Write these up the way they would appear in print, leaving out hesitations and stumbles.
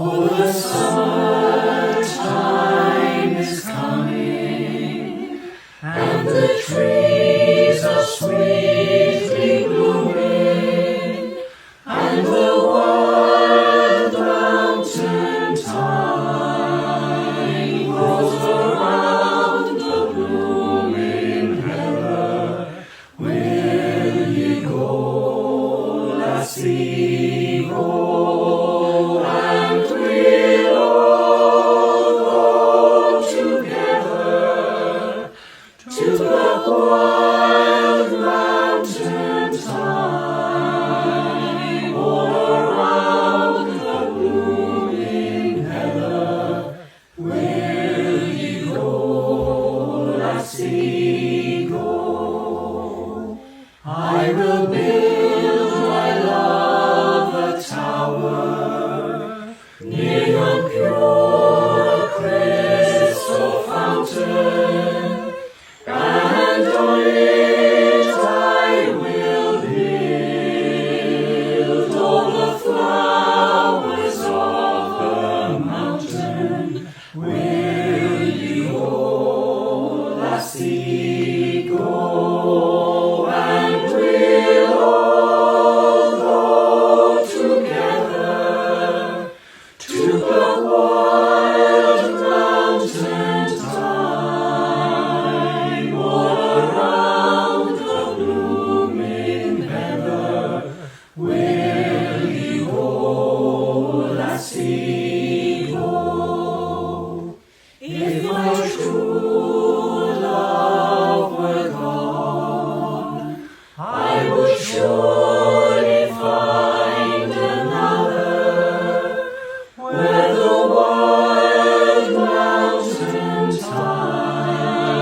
Oh, the summertime is coming, and the trees are sweetly blooming, and the wild mountain thyme grows around the blooming heather. Will ye go, lassie, go? To the wild mountain thyme, all around the blooming heather. Will ye go, lassie, go? I will build my love a tower near yon pure crystal fountain. And on it I will build all the flowers of the mountain. Will you go, lassie, go? And we'll all go together to the wild mountain thyme. Around the blooming heather. Will you go, lassie, go? If my true love were gone, I would surely find another, where the wild mountain thyme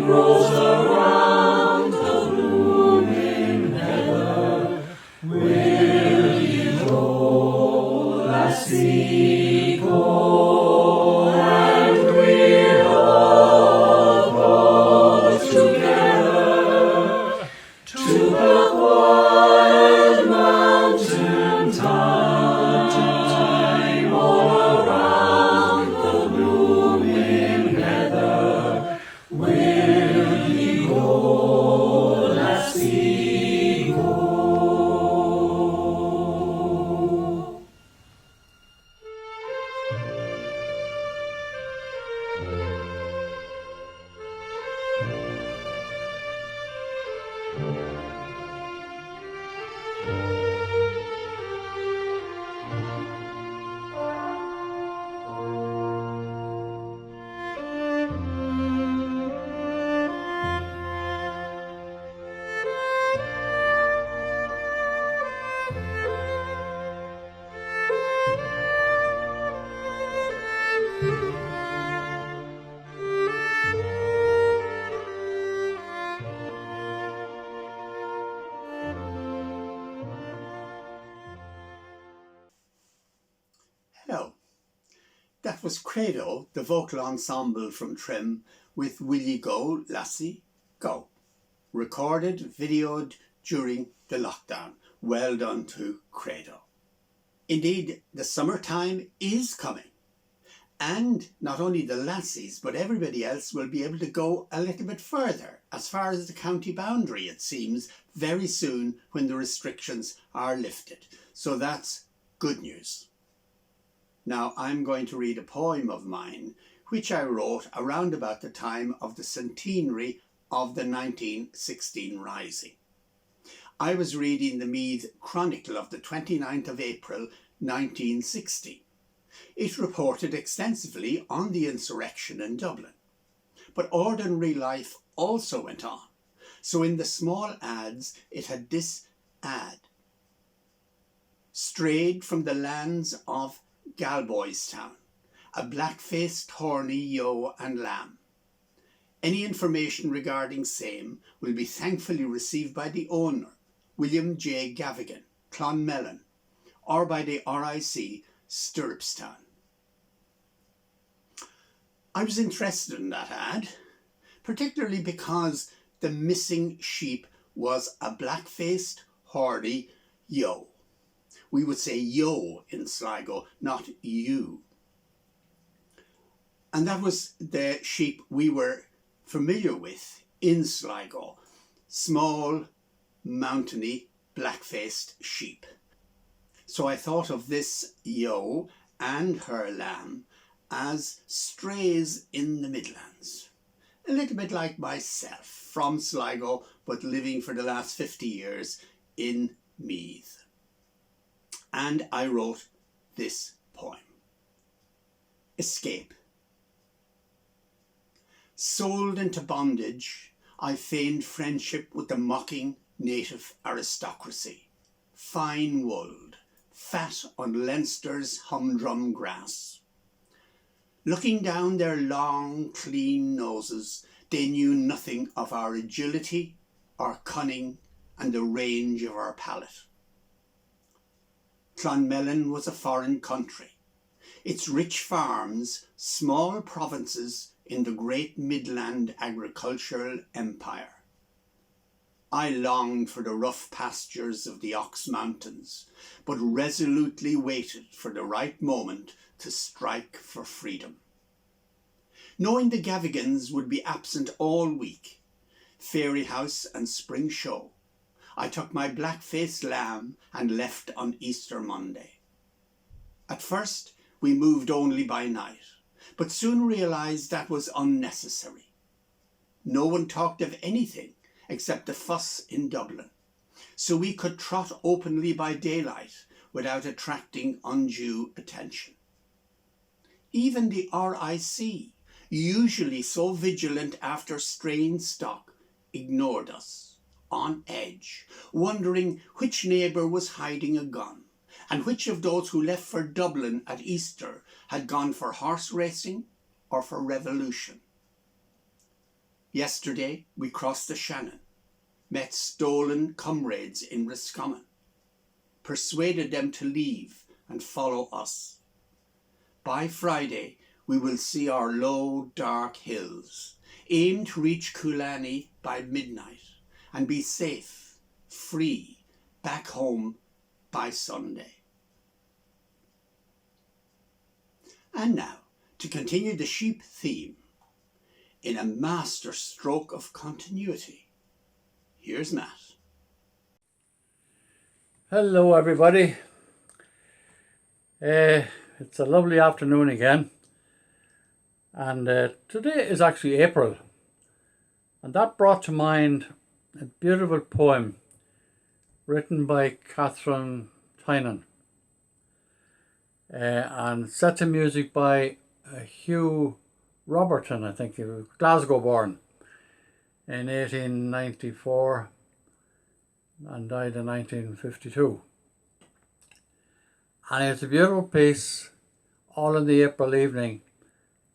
grows around the blooming heather. Will you go, lassie, go? And we'll all go together to the wild mountain thyme, all around the blooming heather. Will ye go, lassie, go? Hello, that was Credo, the vocal ensemble from Trim, with Will Ye Go, Lassie, Go. Recorded, videoed during the lockdown. Well done to Credo. Indeed, the summertime is coming. And not only the lassies, but everybody else will be able to go a little bit further, as far as the county boundary, it seems, very soon when the restrictions are lifted. So that's good news. Now I'm going to read a poem of mine, which I wrote around about the time of the centenary of the 1916 Rising. I was reading the Meath Chronicle of the 29th of April 1916. It reported extensively on the insurrection in Dublin. But ordinary life also went on. So in the small ads it had this ad. Strayed from the lands of Galboystown, a black-faced horny ewe and lamb. Any information regarding same will be thankfully received by the owner, William J. Gavigan, Clonmelon, or by the RIC, Stirrupstown. I was interested in that ad, particularly because the missing sheep was a black-faced, horny ewe, We would say yo in Sligo, not you. And that was the sheep we were familiar with in Sligo. Small, mountainy, black-faced sheep. So I thought of this yo and her lamb as strays in the Midlands. A little bit like myself, from Sligo, but living for the last 50 years in Meath. And I wrote this poem. Escape. Sold into bondage, I feigned friendship with the mocking native aristocracy. Fine-wooled, fat on Leinster's humdrum grass. Looking down their long, clean noses, they knew nothing of our agility, our cunning, and the range of our palate. Clonmelon was a foreign country. Its rich farms, small provinces in the great Midland agricultural empire. I longed for the rough pastures of the Ox Mountains, but resolutely waited for the right moment to strike for freedom. Knowing the Gavigans would be absent all week, Fairy House and Spring Show, I took my black-faced lamb and left on Easter Monday. At first, we moved only by night, but soon realised that was unnecessary. No one talked of anything except the fuss in Dublin, so we could trot openly by daylight without attracting undue attention. Even the RIC, usually so vigilant after straying stock, ignored us, on edge, wondering which neighbour was hiding a gun, and which of those who left for Dublin at Easter had gone for horse racing or for revolution. Yesterday we crossed the Shannon, met stolen comrades in Roscommon, persuaded them to leave and follow us. By Friday we will see our low, dark hills, aim to reach Coolani by midnight, and be safe, free, back home by Sunday. And now, to continue the sheep theme, in a master stroke of continuity, here's Matt. Hello everybody. It's a lovely afternoon again, and today is actually April, and that brought to mind a beautiful poem written by Catherine Tynan and set to music by Hugh Robertson, I think he was Glasgow born in 1894 and died in 1952. And it's a beautiful piece, all in the April evening.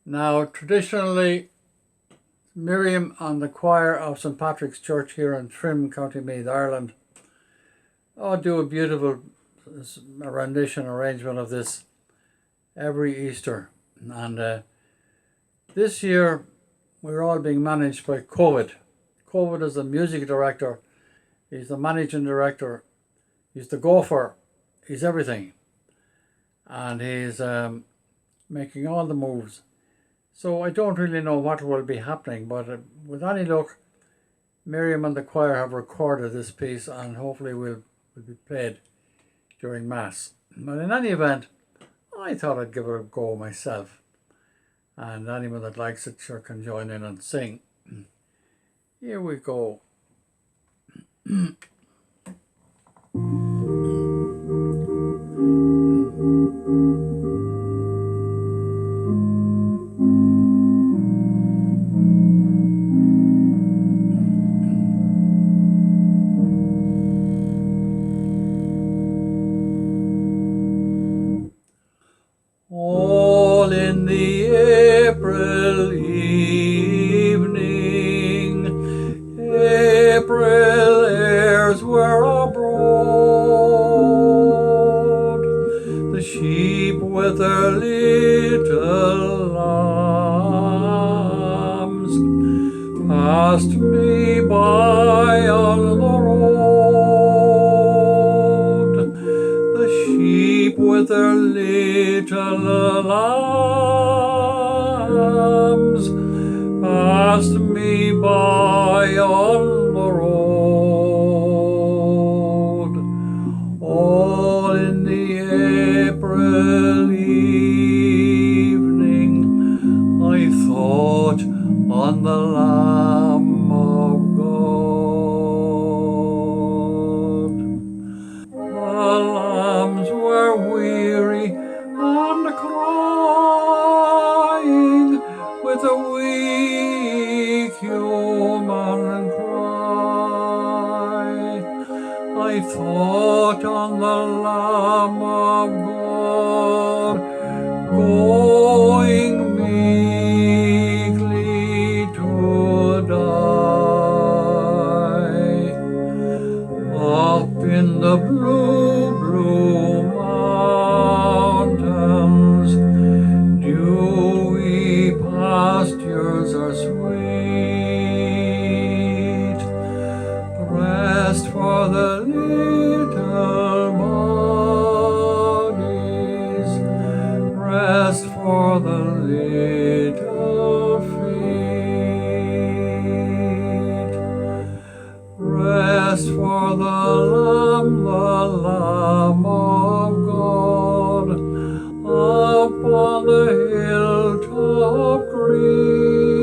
Now, traditionally, Miriam and the choir of St. Patrick's Church here in Trim, County Meath, Ireland, do a beautiful rendition, arrangement of this every Easter. And this year, we're all being managed by COVID. COVID is the music director, he's the managing director, he's the gopher, he's everything. And he's making all the moves. So I don't really know what will be happening, but with any luck, Miriam and the choir have recorded this piece and hopefully will be played during Mass. But in any event, I thought I'd give it a go myself. And anyone that likes it sure can join in and sing. Here we go. All in the April evening, April airs were abroad. The sheep with their little lambs passed me by on the road. The their little lambs passed me by on the road, all in the April evening. I thought on the Lamb of God. The lambs were weary and crying with a weak human cry. I thought on the Lamb of God, going meekly to die. Up in the blue, blue mountains, dewy pastures are sweet. Rest for the little bodies, rest for the little feet. Rest for the Lamb of God, upon the hilltop green.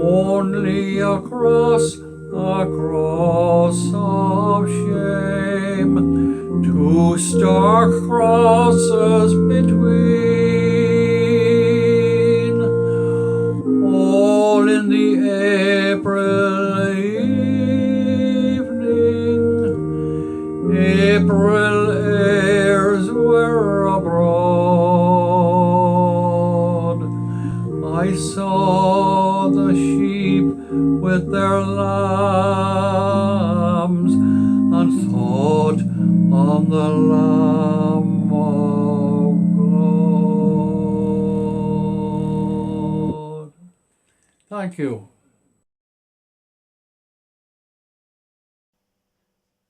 Only a cross of shame, two stark crosses between, all in the April evening. April airs were abroad. I saw the sheep with their lambs and thought on the Lamb of God. Thank you.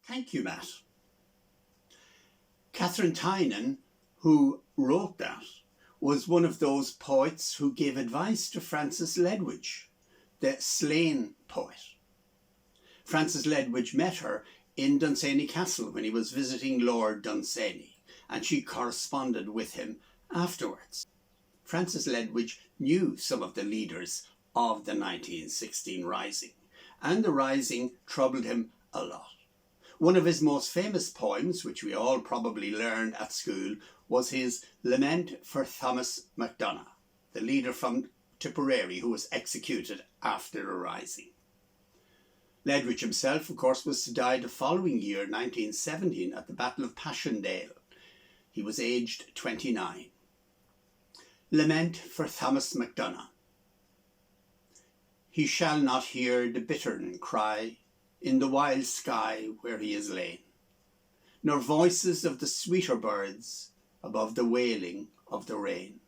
Thank you, Matt. Catherine Tynan, who wrote that, was one of those poets who gave advice to Francis Ledwidge, the slain poet. Francis Ledwidge met her in Dunsany Castle when he was visiting Lord Dunsany, and she corresponded with him afterwards. Francis Ledwidge knew some of the leaders of the 1916 Rising, and the Rising troubled him a lot. One of his most famous poems, which we all probably learned at school, was his Lament for Thomas McDonough, the leader from Tipperary who was executed after the Rising. Ledwidge himself, of course, was to die the following year, 1917, at the Battle of Passchendaele. He was aged 29. Lament for Thomas McDonough. He shall not hear the bittern cry in the wild sky where he is lain, nor voices of the sweeter birds above the wailing of the rain.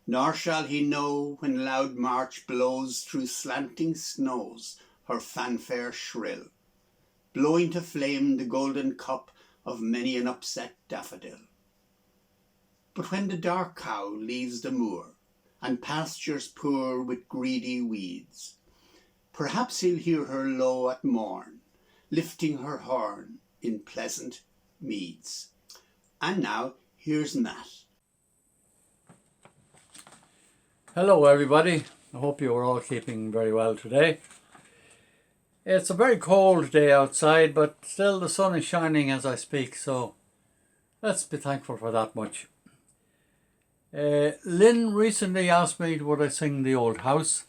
Nor shall he know when loud March blows through slanting snows her fanfare shrill, blowing to flame the golden cup of many an upset daffodil. But when the dark cow leaves the moor and pastures poor with greedy weeds, perhaps he'll hear her low at morn, lifting her horn in pleasant meads. And now, here's Matt. Hello everybody, I hope you are all keeping very well today. It's a very cold day outside, but still the sun is shining as I speak, so let's be thankful for that much. Lynn recently asked me would I sing The Old House,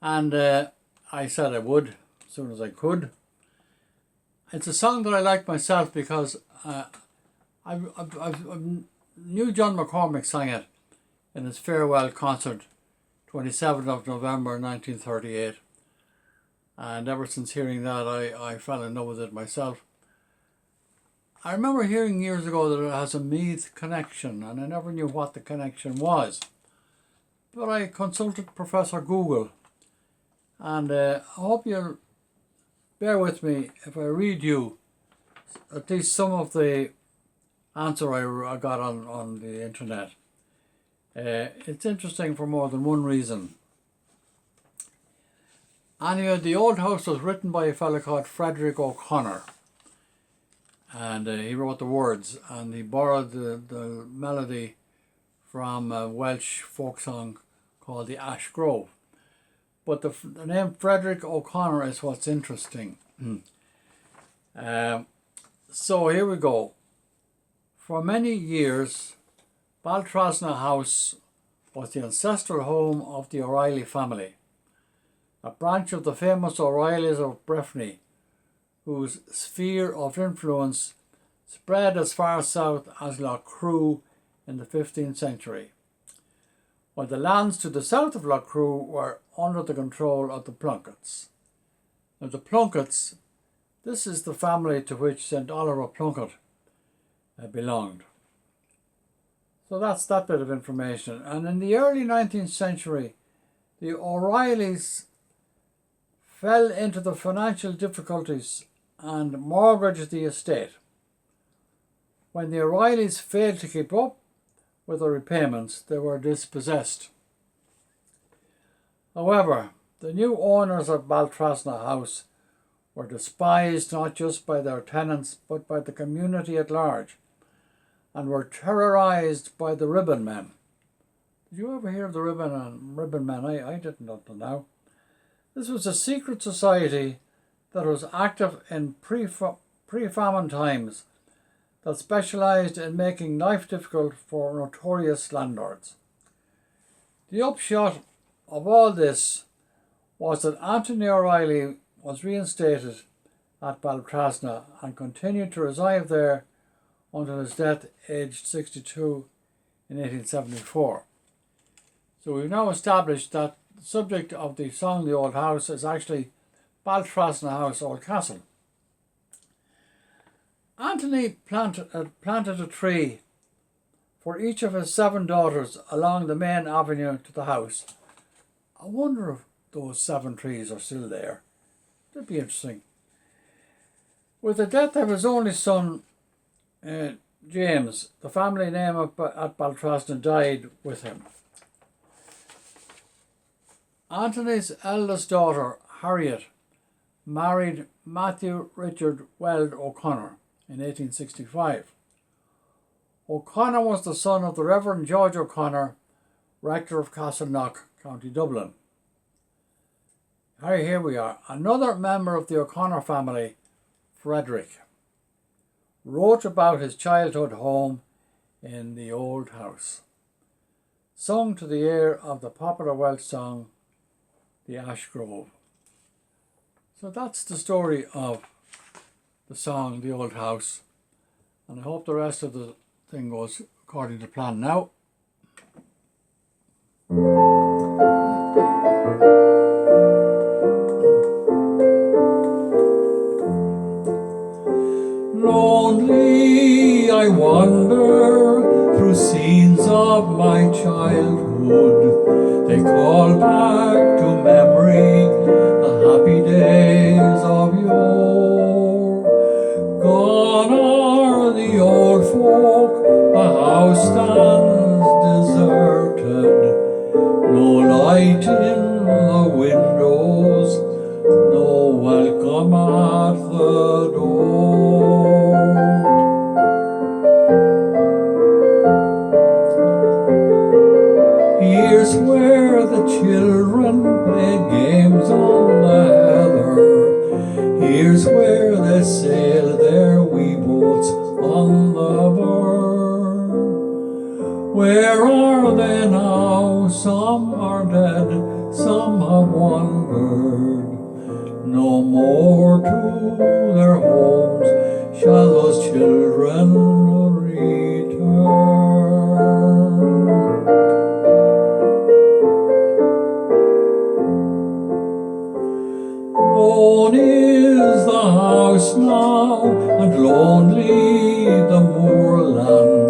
and I said I would as soon as I could. It's a song that I like myself because I knew John McCormick sang it in his farewell concert, 27th of November 1938. And ever since hearing that, I fell in love with it myself. I remember hearing years ago that it has a Meath connection, and I never knew what the connection was. But I consulted Professor Google, and I hope you'll bear with me if I read you at least some of the answer I got on the internet. It's interesting for more than one reason. Anyway, The Old House was written by a fellow called Frederick O'Connor, and he wrote the words, and he borrowed the melody from a Welsh folk song called the Ash Grove. But the name Frederick O'Connor is what's interesting. So here we go. For many years, Baltrasna House was the ancestral home of the O'Reilly family, a branch of the famous O'Reillys of Breffni, whose sphere of influence spread as far south as Lough Crew in the 15th century, while the lands to the south of Lough Crew were under the control of the Plunketts. Now the Plunketts, this is the family to which St. Oliver Plunkett belonged. So that's that bit of information. And in the early 19th century, the O'Reillys fell into the financial difficulties and mortgaged the estate. When the O'Reillys failed to keep up with the repayments, they were dispossessed. However, the new owners of Baltrasna House were despised not just by their tenants but by the community at large, and were terrorised by the ribbon men. Did you ever hear of the ribbon men? I didn't until now. This was a secret society that was active in pre-famine times, that specialised in making life difficult for notorious landlords. The upshot of all this was that Anthony O'Reilly was reinstated at Baltrasna and continued to reside there until his death aged 62 in 1874. So we've now established that the subject of the song The Old House is actually Baltrasna House, Old Castle. Anthony planted a tree for each of his 7 daughters along the main avenue to the house. I wonder if those 7 trees are still there. That'd be interesting. With the death of his only son, James, the family name at Baltrasna died with him. Anthony's eldest daughter, Harriet, married Matthew Richard Weld O'Connor in 1865. O'Connor was the son of the Reverend George O'Connor, rector of Castleknock, County Dublin. Here we are. Another member of the O'Connor family, Frederick, wrote about his childhood home in the Old House, sung to the air of the popular Welsh song, The Ash Grove. So that's the story of the song, The Old House, and I hope the rest of the thing goes according to plan now. Lonely I wander through scenes of my childhood. They call back to memory the happy days of yore. Gone are the old folk, the house stands deserted. No light in the windows, no welcome at the door. Here's where the children play games on the heather. Here's where they sail their wee boats on the burn. Where are they now? Some are dead, some have wandered. No more to their homes shall those children return. Lone is the house now, and lonely the moorland.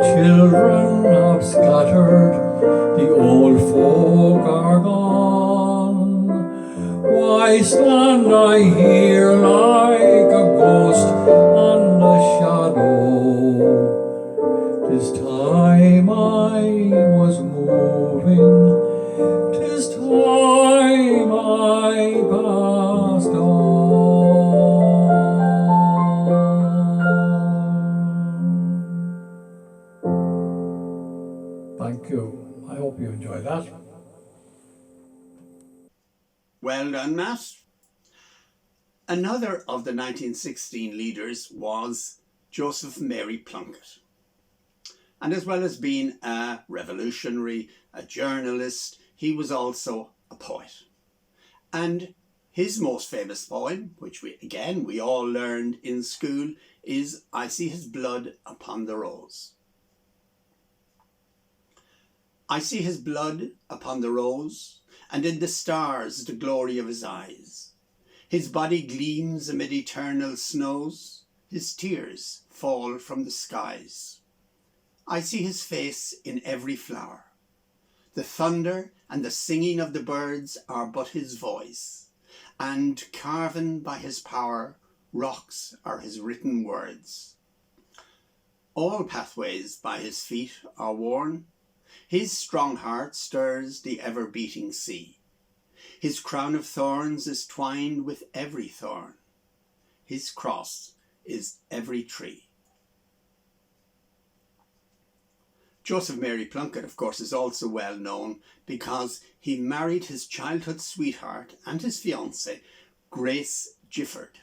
Children have scattered, the old folk are gone. Why stand I here like a ghost Thank you. I hope you enjoy that. Well done, Matt. Another of the 1916 leaders was Joseph Mary Plunkett. And as well as being a revolutionary, a journalist, he was also a poet. And his most famous poem, which we all learned in school, is I See His Blood Upon the Rose. I see his blood upon the rose, and in the stars the glory of his eyes. His body gleams amid eternal snows, his tears fall from the skies. I see his face in every flower. The thunder and the singing of the birds are but his voice, and carven by his power, rocks are his written words. All pathways by his feet are worn. His strong heart stirs the ever-beating sea. His crown of thorns is twined with every thorn. His cross is every tree. Joseph Mary Plunkett, of course, is also well known because he married his childhood sweetheart and his fiancée, Grace Gifford,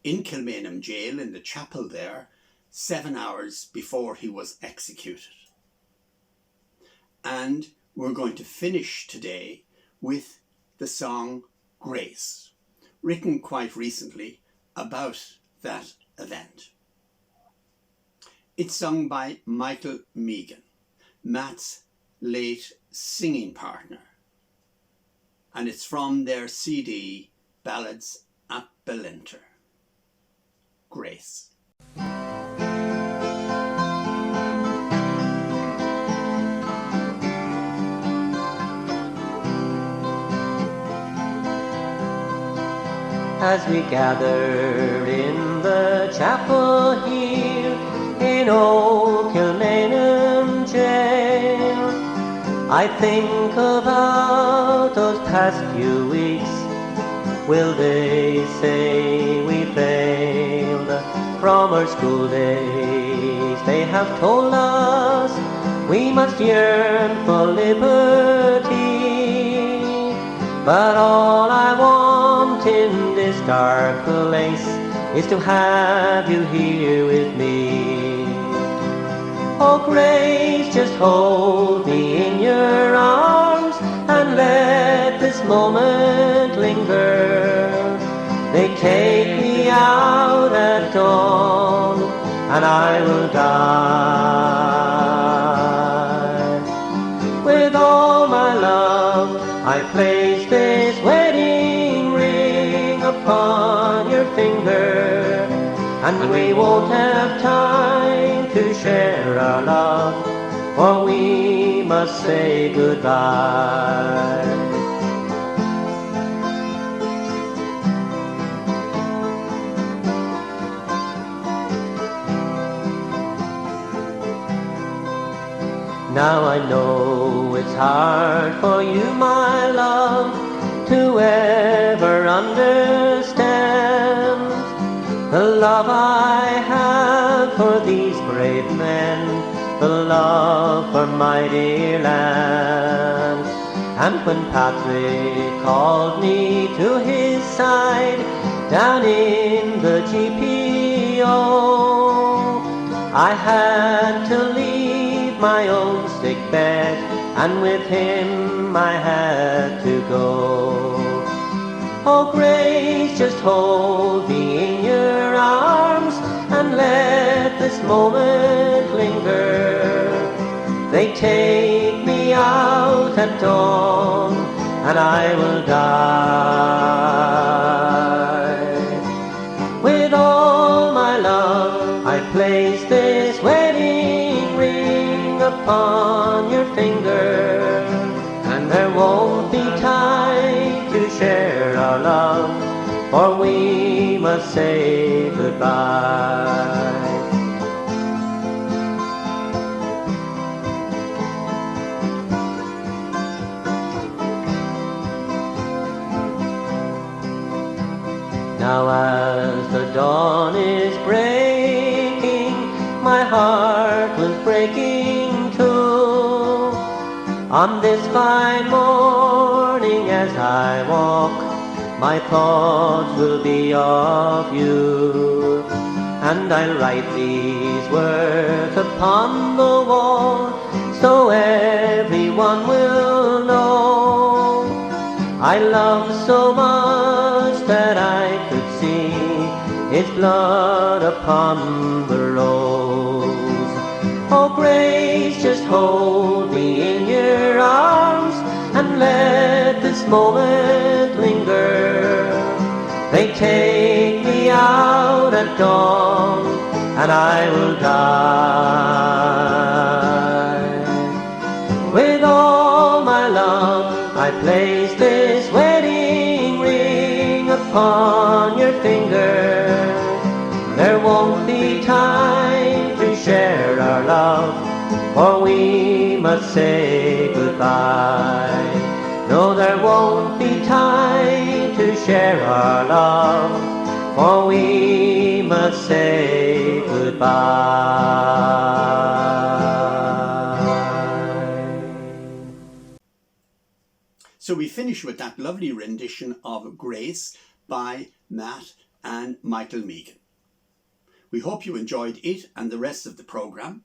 in Kilmainham jail in the chapel there, 7 hours before he was executed. And we're going to finish today with the song Grace, written quite recently about that event. It's sung by Michael Meighan, Matt's late singing partner, and it's from their CD Ballads at Ballinter. Grace. As we gather in the chapel here in old Kilmainham jail, I think about those past few weeks. Will they say we failed from our school days? They have told us we must yearn for liberty, but all I want in this dark place is to have you here with me. Oh Grace, just hold me in your arms and let this moment linger. They take me out at dawn and I will die. With all my love I place this wedding ring upon your finger, and we won't have time to share our love, for we must say goodbye. Now I know it's hard for you, my love, to ever understand the love I have for these brave men, the love for my dear land. And when Patrick called me to his side down in the GPO, I had to leave my own sick bed, and with him I had to go. Oh Grace, just hold me in your arms and let this moment linger. They take me out at dawn and I will die. With all my love I place this wedding ring upon your finger, and there won't be time to share our love, for we must say goodbye. Now as the dawn is breaking, my heart was breaking too. On this fine morning as I walk, my thoughts will be of you, and I'll write these words upon the wall, so everyone will know. I love so much that I could see his blood upon the rose. Oh, Grace, just hold me in your arms and let this moment linger. They take me out at dawn and I will die. With all my love I place this wedding ring upon your finger. There won't be time to share our love, for we must say goodbye. No, there won't be time to share our love, for we must say goodbye. So we finish with that lovely rendition of Grace by Matt and Michael Meakin. We hope you enjoyed it and the rest of the programme.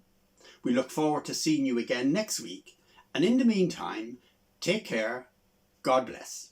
We look forward to seeing you again next week, and in the meantime, take care. God bless.